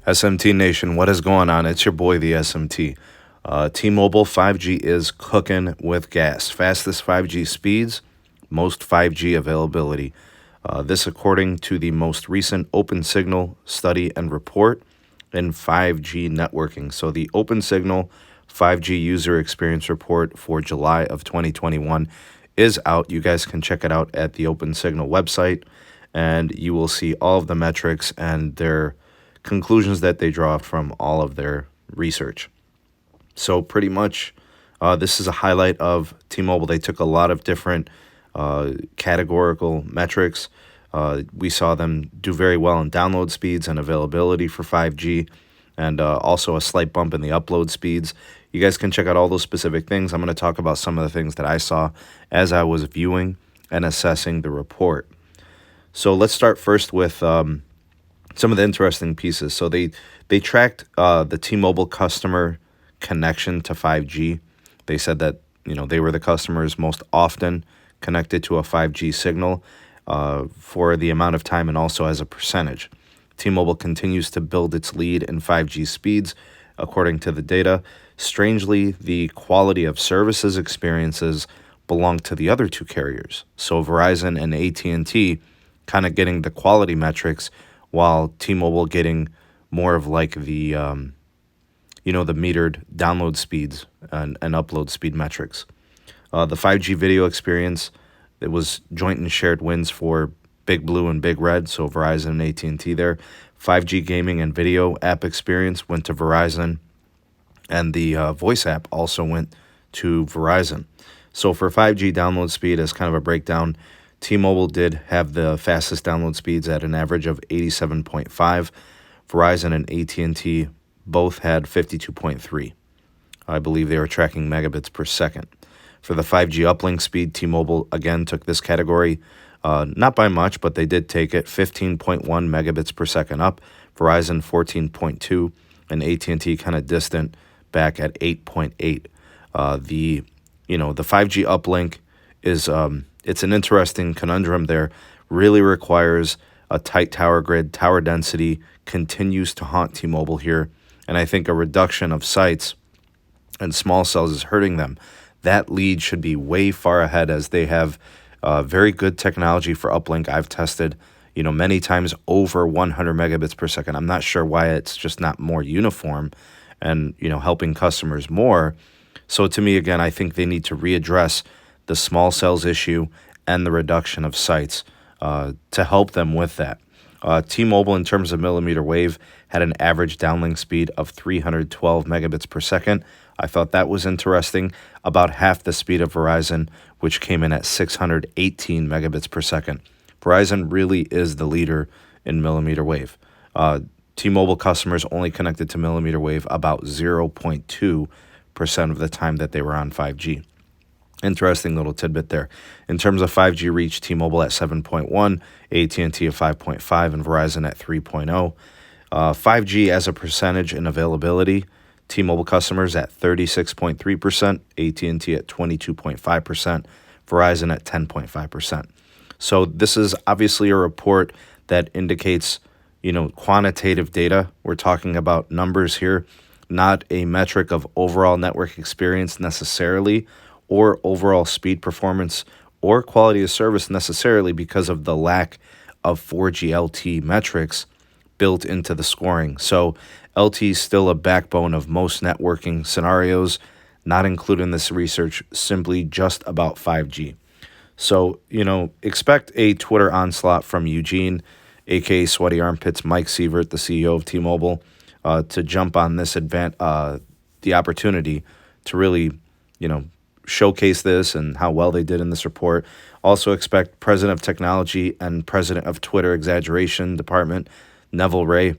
SMT Nation, what is going on? It's your boy, the SMT. T-Mobile 5G is cooking with gas. Fastest 5G speeds, most 5G availability. This according to the most recent Open Signal study and report in 5G networking. So the Open Signal 5G user experience report for July of 2021 is out. You guys can check it out at the Open Signal website, and you will see all of the metrics and their conclusions that they draw from all of their research. So pretty much this is a highlight of T-Mobile. They took a lot of different categorical metrics. We saw them do very well in download speeds and availability for 5G, and also a slight bump in the upload speeds. You guys can check out all those specific things. I'm going to talk about some of the things that I saw as I was viewing and assessing the report. So let's start first with some of the interesting pieces. So they tracked the T-Mobile customer connection to 5G. They said that, they were the customers most often connected to a 5G signal for the amount of time and also as a percentage. T-Mobile continues to build its lead in 5G speeds, according to the data. Strangely, the quality of services experiences belong to the other two carriers. So Verizon and AT&T kind of getting the quality metrics, while T-Mobile getting more of like the, the metered download speeds and upload speed metrics. The 5G video experience, it was joint and shared wins for Big Blue and Big Red, so Verizon and AT&T there. 5G gaming and video app experience went to Verizon, and the voice app also went to Verizon. So for 5G download speed, as kind of a breakdown, T-Mobile did have the fastest download speeds at an average of 87.5. Verizon and AT&T both had 52.3. I believe they were tracking megabits per second. For the 5G uplink speed, T-Mobile again took this category, not by much, but they did take it, 15.1 megabits per second up. Verizon 14.2, and AT&T kind of distant back at 8.8. The 5G uplink is it's an interesting conundrum there. Really requires a tight tower grid. Tower density continues to haunt T-Mobile here, and I think a reduction of sites and small cells is hurting them. That lead should be way far ahead, as they have very good technology for uplink. I've tested, many times over 100 megabits per second. I'm not sure why it's just not more uniform and, helping customers more. So to me, again, I think they need to readdress the small cells issue and the reduction of sites to help them with that. T-Mobile, in terms of millimeter wave, had an average downlink speed of 312 megabits per second. I thought that was interesting, about half the speed of Verizon, which came in at 618 megabits per second. Verizon really is the leader in millimeter wave. T-Mobile customers only connected to millimeter wave about 0.2% of the time that they were on 5G. Interesting little tidbit there. In terms of 5G reach, T-Mobile at 7.1, AT&T at 5.5, and Verizon at 3.0. 5G as a percentage in availability, T-Mobile customers at 36.3%, AT&T at 22.5%, Verizon at 10.5%. So this is obviously a report that indicates, quantitative data. We're talking about numbers here, not a metric of overall network experience necessarily, or overall speed performance or quality of service necessarily, because of the lack of 4G LTE metrics built into the scoring. So LTE is still a backbone of most networking scenarios, not including this research simply just about 5G. So, expect a Twitter onslaught from Eugene, aka Sweaty Armpits, Mike Sievert, the CEO of T-Mobile, to jump on this the opportunity to really, showcase this and how well they did in this report. Also expect President of Technology and President of Twitter Exaggeration Department, Neville Ray.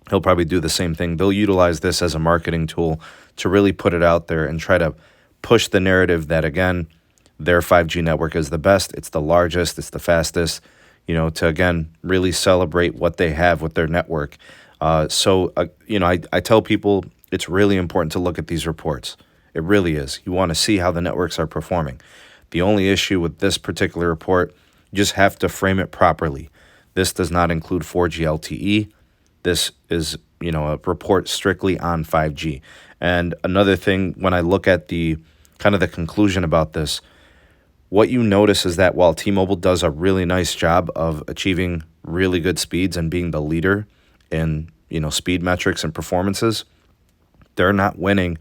He'll probably do the same thing. They'll utilize this as a marketing tool to really put it out there and try to push the narrative that, again, their 5G network is the best, it's the largest, it's the fastest, to, again, really celebrate what they have with their network. I tell people it's really important to look at these reports. It really is. You want to see how the networks are performing. The only issue with this particular report, you just have to frame it properly. This does not include 4G LTE. This is, a report strictly on 5G. And another thing, when I look at the kind of the conclusion about this, what you notice is that while T-Mobile does a really nice job of achieving really good speeds and being the leader in, speed metrics and performances, they're not winning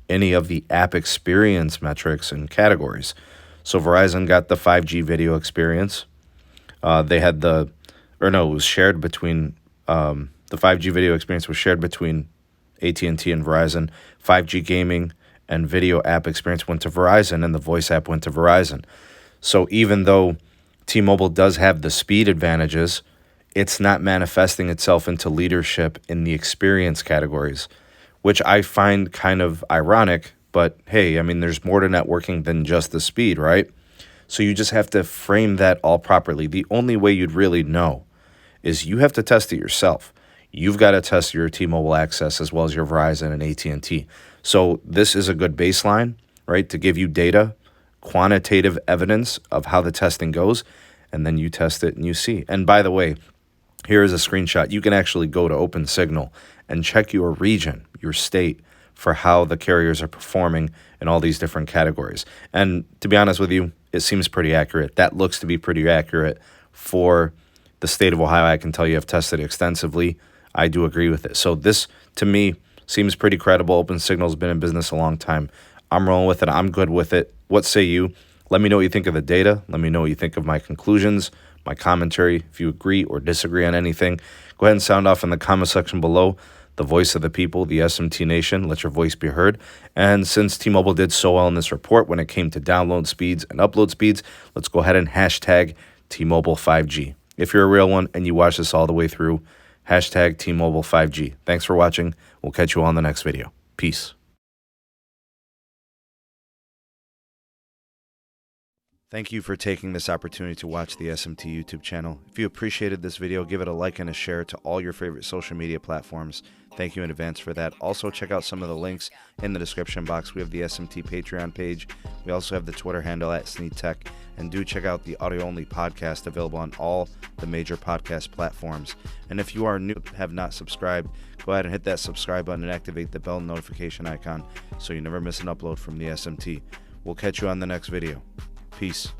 any of the app experience metrics and categories. So Verizon got the 5G video experience. They had it was shared between, the 5G video experience was shared between AT&T and Verizon. 5G gaming and video app experience went to Verizon, and the voice app went to Verizon. So even though T-Mobile does have the speed advantages, it's not manifesting itself into leadership in the experience categories, which I find kind of ironic. But hey, I mean, there's more to networking than just the speed, right? So you just have to frame that all properly. The only way you'd really know is you have to test it yourself. You've got to test your T-Mobile access as well as your Verizon and AT&T. So this is a good baseline, right, to give you data, quantitative evidence of how the testing goes, and then you test it and you see. And by the way, here is a screenshot. You can actually go to OpenSignal and check your region, your state, for how the carriers are performing in all these different categories. And to be honest with you, it seems pretty accurate. That looks to be pretty accurate for the state of Ohio. I can tell you I've tested it extensively. I do agree with it. So this, to me, seems pretty credible. OpenSignal's been in business a long time. I'm rolling with it. I'm good with it. What say you? Let me know what you think of the data. Let me know what you think of my conclusions, my commentary. If you agree or disagree on anything, go ahead and sound off in the comment section below. The voice of the people, the SMT Nation, let your voice be heard. And since T-Mobile did so well in this report when it came to download speeds and upload speeds, let's go ahead and hashtag T-Mobile 5G. If you're a real one and you watch this all the way through, hashtag T-Mobile 5G. Thanks for watching. We'll catch you on the next video. Peace. Thank you for taking this opportunity to watch the SMT YouTube channel. If you appreciated this video, give it a like and a share to all your favorite social media platforms. Thank you in advance for that. Also, check out some of the links in the description box. We have the SMT Patreon page. We also have the Twitter handle @SneedTech. And do check out the audio-only podcast available on all the major podcast platforms. And if you are new, have not subscribed, go ahead and hit that subscribe button and activate the bell notification icon so you never miss an upload from the SMT. We'll catch you on the next video. Peace.